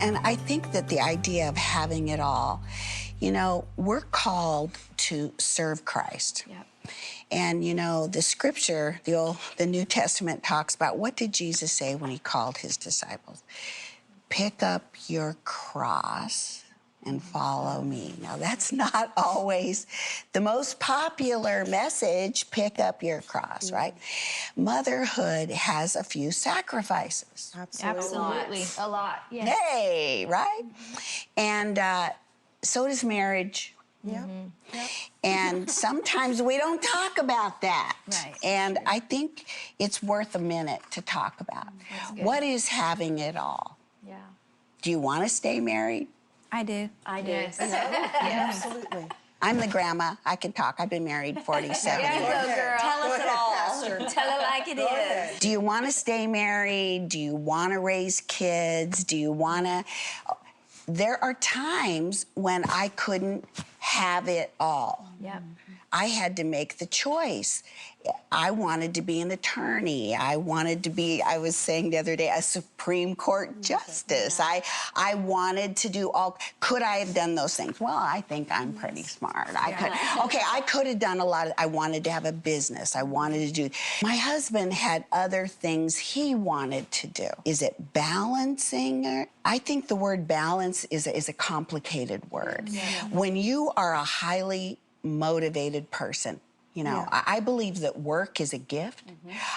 And I think that the idea of having it all, you know, we're called to serve Christ. Yep. And, you know, the scripture, the New Testament talks about, what did Jesus say when he called his disciples? Pick up your cross and follow me. Now, that's not always the most popular message, pick up your cross, right? Motherhood has a few sacrifices. Absolutely. A lot. Yes. Hey, right? And so does marriage. Yeah. Yep. And sometimes we don't talk about that. Right. And I think it's worth a minute to talk about. What is having it all? Yeah. Do you want to stay married? I do. I do. Yes. Absolutely. I'm the grandma. I can talk. I've been married 47 years. Go, girl. Tell us it all. Pastor. Tell it like it is. Do you want to stay married? Do you want to raise kids? Do you want to... There are times when I couldn't have it all. Yep. I had to make the choice. I wanted to be an attorney. I wanted to be, I was saying the other day, a Supreme Court justice. I wanted to do all, could I have done those things? Well, I think I'm pretty smart. I could have done a lot of, I wanted to have a business. I wanted to do, my husband had other things he wanted to do. Is it balancing? I think the word balance is a complicated word. Yeah. When you are a highly motivated person, you know, I believe that work is a gift.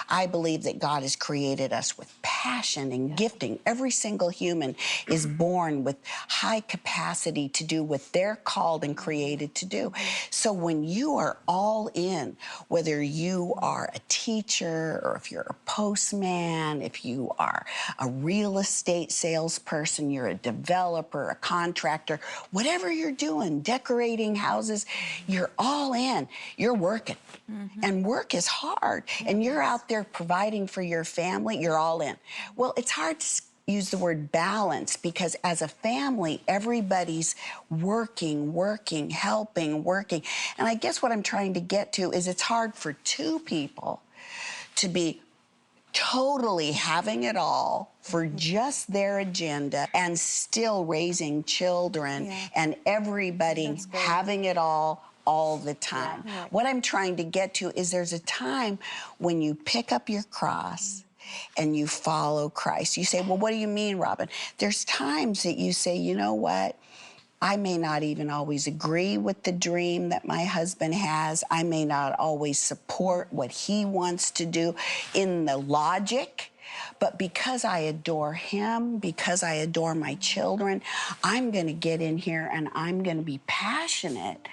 I believe that God has created us with passion and gifting. Every single human is born with high capacity to do what they're called and created to do. So when you are all in, whether you are a teacher or if you're a postman, if you are a real estate salesperson, you're a developer, a contractor, whatever you're doing, decorating houses, you're all in. You're working. And work is hard. And you're out there providing for your family, you're all in. Well, it's hard to use the word balance because as a family, everybody's working, helping, working. And I guess what I'm trying to get to is it's hard for two people to be totally having it all for just their agenda and still raising children and everybody having it all the time. What I'm trying to get to is there's a time when you pick up your cross and you follow Christ. You say, well, what do you mean, Robyn? There's times that you say, you know what? I may not even always agree with the dream that my husband has. I may not always support what he wants to do in the logic. But because I adore him, because I adore my children, I'm going to get in here and I'm going to be passionate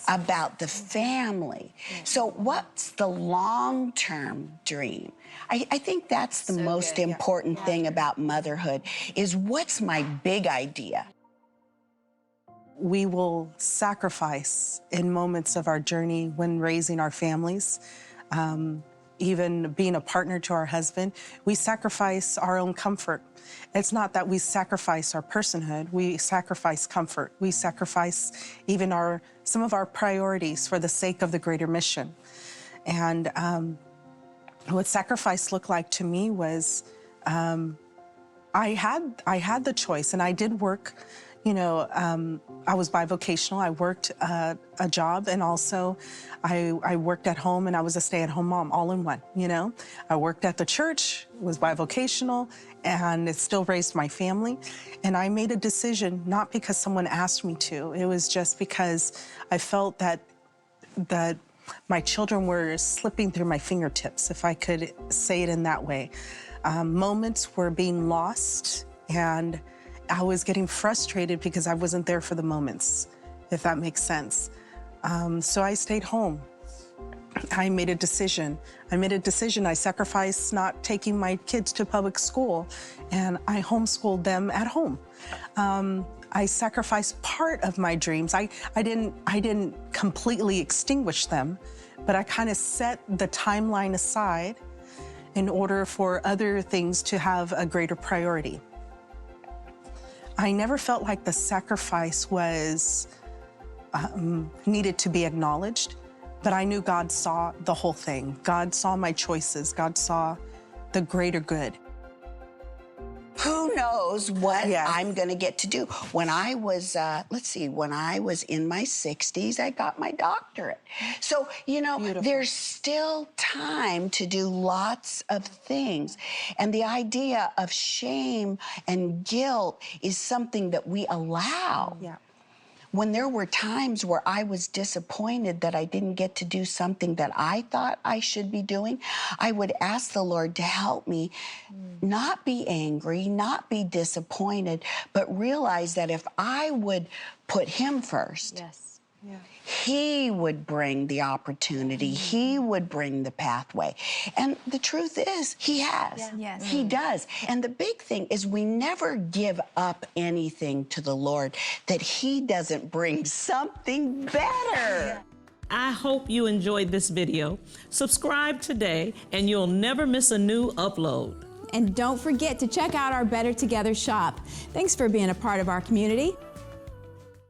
about the family. So what's the long-term dream? I think that's the most important thing about motherhood is what's my big idea? We will sacrifice in moments of our journey when raising our families. Even being a partner to our husband, we sacrifice our own comfort. It's not that we sacrifice our personhood, we sacrifice comfort. We sacrifice even some of our priorities for the sake of the greater mission. And what sacrifice looked like to me was I had the choice, and I did work. You know, I was bivocational. I worked a job, and also I worked at home, and I was a stay-at-home mom, all in one, you know. I worked at the church, was bivocational, and it still raised my family. And I made a decision, not because someone asked me to. It was just because I felt that my children were slipping through my fingertips, if I could say it in that way. Moments were being lost, and I was getting frustrated because I wasn't there for the moments, if that makes sense. So I stayed home. I made a decision. I sacrificed not taking my kids to public school, and I homeschooled them at home. I sacrificed part of my dreams. I didn't completely extinguish them, but I kind of set the timeline aside in order for other things to have a greater priority. I never felt like the sacrifice was needed to be acknowledged, but I knew God saw the whole thing. God saw my choices. God saw the greater good. Who knows knows what Yes. I'm going to get to do. When I was, when I was in my 60s, I got my doctorate. So, Beautiful. there's still time to do lots of things. And the idea of shame and guilt is something that we allow. Yeah. When there were times where I was disappointed that I didn't get to do something that I thought I should be doing, I would ask the Lord to help me not be angry, not be disappointed, but realize that if I would put Him first, Yes. Yeah. He would bring the opportunity. He would bring the pathway. And the truth is, He has. Yeah. Yes. He does. And the big thing is we never give up anything to the Lord that He doesn't bring something better. I hope you enjoyed this video. Subscribe today and you'll never miss a new upload. And don't forget to check out our Better Together shop. Thanks for being a part of our community.